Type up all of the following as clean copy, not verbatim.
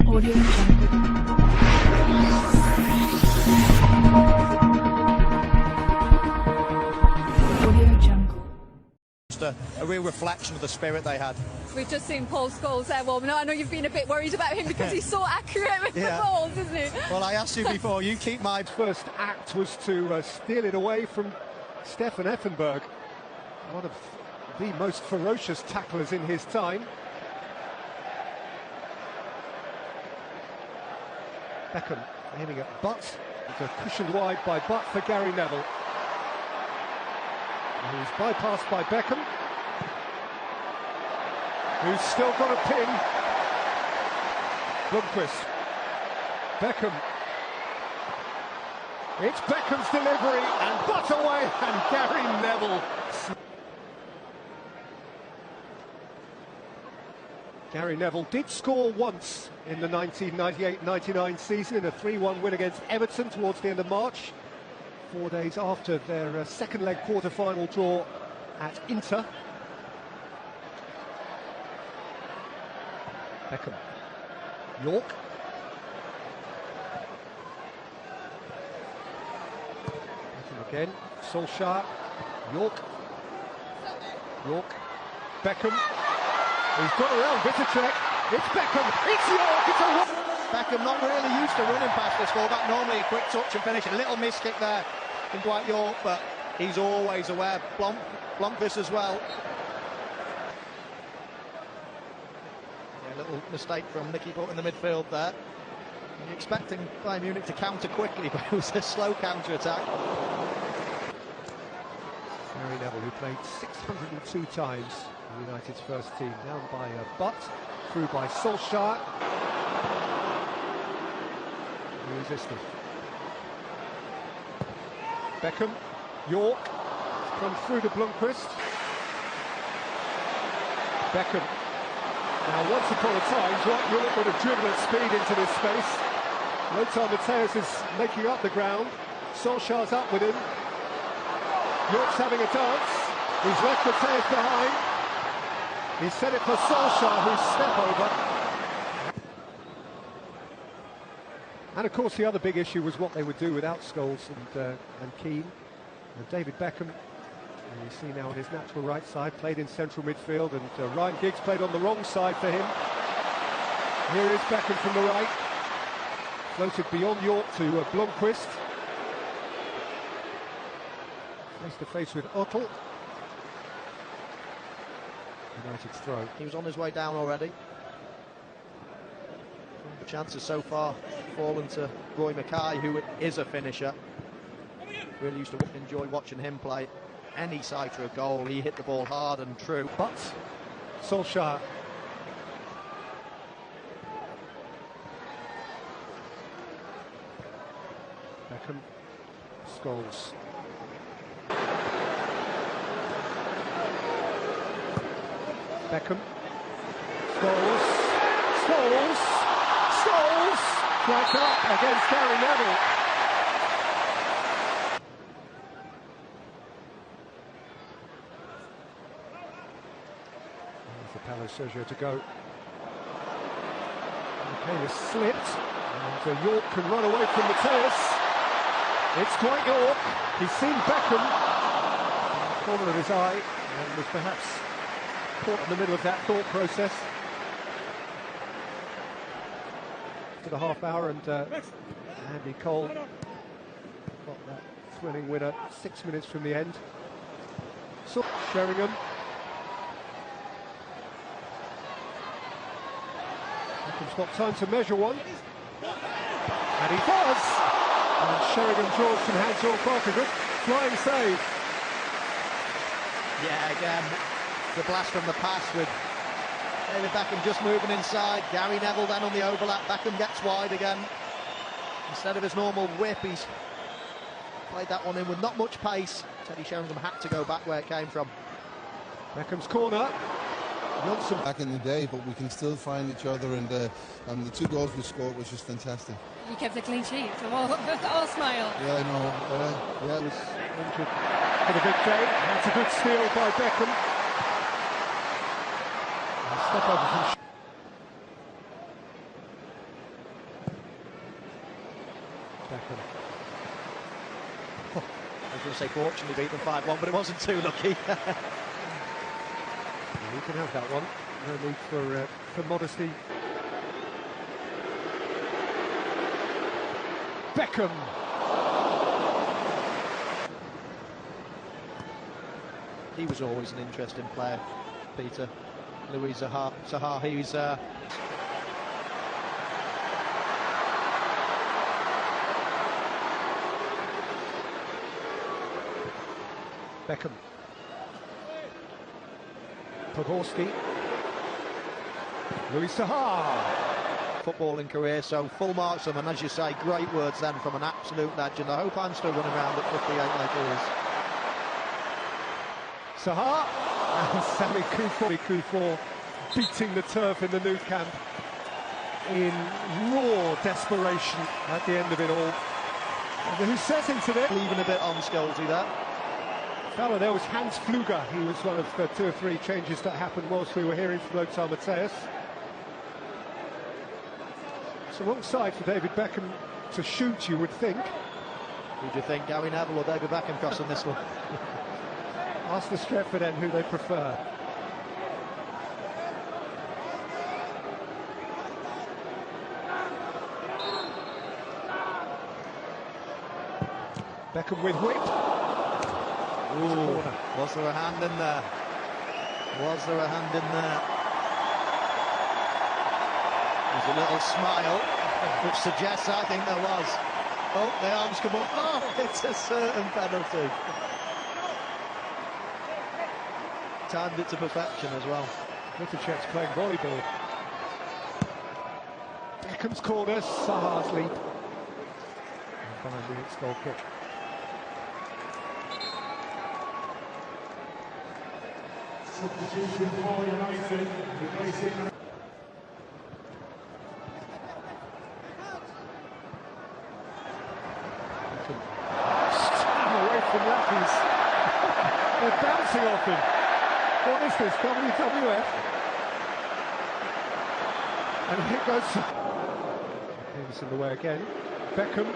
Audio Jungle. Audio Jungle. Just a real reflection of the spirit they had. We've just seen Paul Scholes there warming up. I know you've been a bit worried about him because he's so accurate with the balls, isn't he? Well, I asked you before, you keep my... First act was to steal it away from Stefan Effenberg, one of the most ferocious tacklers in his time. Beckham aiming at Butt. It's a cushioned wide by Butt for Gary Neville. He's bypassed by Beckham, who's still got a pin. Blomqvist. Beckham. It's Beckham's delivery, and Butt away, and Gary Neville. Gary Neville did score once in the 1998-99 season in a 3-1 win against Everton towards the end of March, 4 days after their second leg quarter-final draw at Inter. Beckham. York. Beckham again. Solskjaer. York. York. Beckham. He's got around Vittacek. It's Beckham. It's York. It's a... Beckham not really used to running past this ball. That normally a quick touch and finish. A little miss kick there from Dwight York, but he's always aware. Blomqvist as well. A little mistake from Nicky Butt in the midfield there. You're expecting Bayern Munich to counter quickly, but it was a slow counter-attack. Gary Neville, who played 602 times in United's first team, down by Butt, through by Solskjaer. Resisted. Beckham, York, come through to Blomqvist. Beckham. Now, once upon a time, Dwight York would have driven at speed into this space. Lothar Matthäus is making up the ground. Solskjaer's up with him. York's having a dance. He's left Matthäus behind. He set it for Solskjaer, who's step over. And of course the other big issue was what they would do without Scholes and Keane. And David Beckham, you see now on his natural right side, played in central midfield, and Ryan Giggs played on the wrong side for him. Here is Beckham from the right. Floated beyond York to Blomqvist. Face to face with Ottel. United's throw. He was on his way down already. The chances so far fallen to Roy Mackay, who is a finisher. Really used to enjoy watching him play. Any side for a goal, he hit the ball hard and true. But Solskjaer. Beckham. Scholes. Beckham. Scholes. Flags up against Gary Neville. For Paulo Sergio to go. Okay, has slipped, and York can run away from Matthäus. It's Dwight York. He's seen Beckham in the corner of his eye and was perhaps caught in the middle of that thought process. To the half hour, and Andy Cole got that thrilling winner 6 minutes from the end. So Sheringham. Beckham's got time to measure one, and he does. And Sheringham draws from Hans-Jörg Barker. Good flying save. Yeah, again, the blast from the pass with David Beckham just moving inside. Gary Neville then on the overlap. Beckham gets wide again. Instead of his normal whip, he's played that one in with not much pace. Teddy Sheringham had to go back where it came from. Beckham's corner. Johnson. Back in the day, but we can still find each other, and the 2 goals we scored was just fantastic. You kept a clean sheet, so all smile. Yeah, I know. Yeah. Was injured for the big day. That's a good steal by Beckham. Step over from Beckham. I was going to say fortunately beat them 5-1, but it wasn't too lucky. You can have that one. No need for modesty. Beckham. He was always an interesting player, Peter. Louis Zaha, he's Beckham. Podolski. Louis Zaha. footballing career, so full marks to him, and as you say, great words then from an absolute legend. I hope I'm still running around at 58 like he is. Zaha. And Sami Kufor beating the turf in the Nou Camp in raw desperation at the end of it all. And who says into this? Leaving a bit on Scholesy there. Fella, there was Hans Pfluger. He was one of the 2 or 3 changes that happened whilst we were hearing from Lothar Matthäus. It's the wrong side for David Beckham to shoot, you would think. Who do you think, Gary Neville or David Beckham crossing this one? Ask the Stretford end who they prefer. Beckham with whip. Ooh, was there a hand in there? Was there a hand in there? There's a little smile, which suggests I think there was. Oh, the arms come up. Oh, it's a certain penalty. Timed it to perfection as well. Littlechek's playing volleyball. Beckham's corner, Zaha's lead. And 5 minutes goal kick. Substitution for United, replacing away from Lappies. They're bouncing off him. What is this, WWF? And here goes Davis in the way again. Beckham.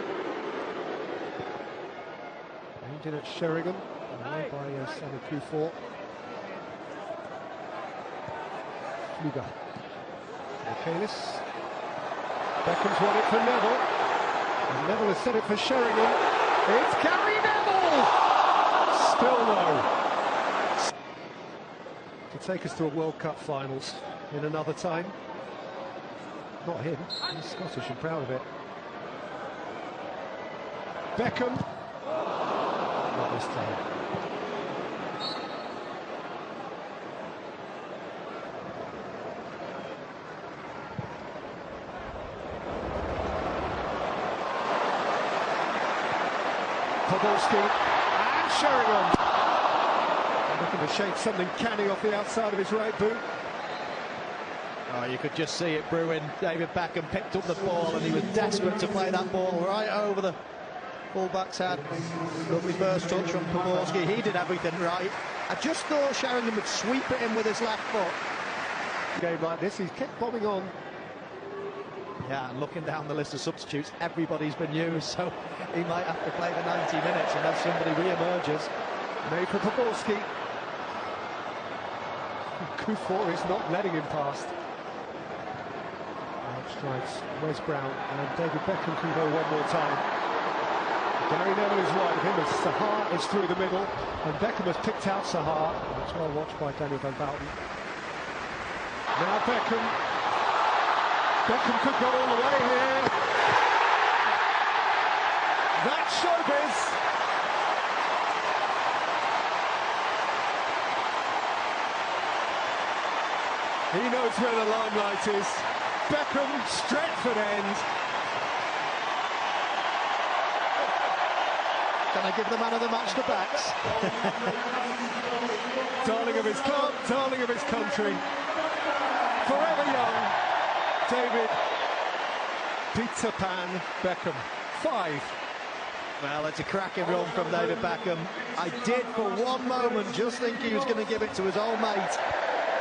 Aimed in at Sheringham. Away by Sami Kufor. Pfluger. Michaelis. Beckham's won it for Neville. And Neville has set it for Sheringham. It's Gary Neville! Still no. To take us to a World Cup finals in another time. Not him, he's Scottish and proud of it. Beckham. Not this time. Podolski and Sheringham. Looking to shake something canny off the outside of his right boot. Oh, you could just see it brewing. David Beckham picked up the ball and he was desperate to play that ball right over the full-back's head. Lovely first touch from Podolski. He did everything right. I just thought Sheringham would sweep it in with his left foot. A game like this, he's kept bombing on. Yeah, and looking down the list of substitutes, everybody's been used, so he might have to play the 90 minutes unless somebody re-emerges. Made for Podolski. Kufor is not letting him past. Strikes Wes Brown, and David Beckham can go one more time. Gary Neville is wide of him as Zaha is through the middle, and Beckham has picked out Zaha. It's well watched by Daniel Van Bouten. Now Beckham. Beckham could go all the way here. That's showbiz. He knows where the limelight is. Beckham, Stretford end. Can I give the man of the match to Becks? Darling of his club, darling of his country. Forever young, David Peter Pan Beckham. 5. Well, it's a cracking run from David Beckham. I did for one moment just think he was going to give it to his old mate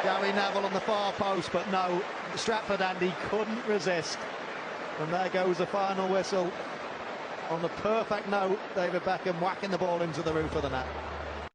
Gary Neville on the far post, but no, Stretford and he couldn't resist. And there goes the final whistle. on the perfect note, David Beckham whacking the ball into the roof of the net.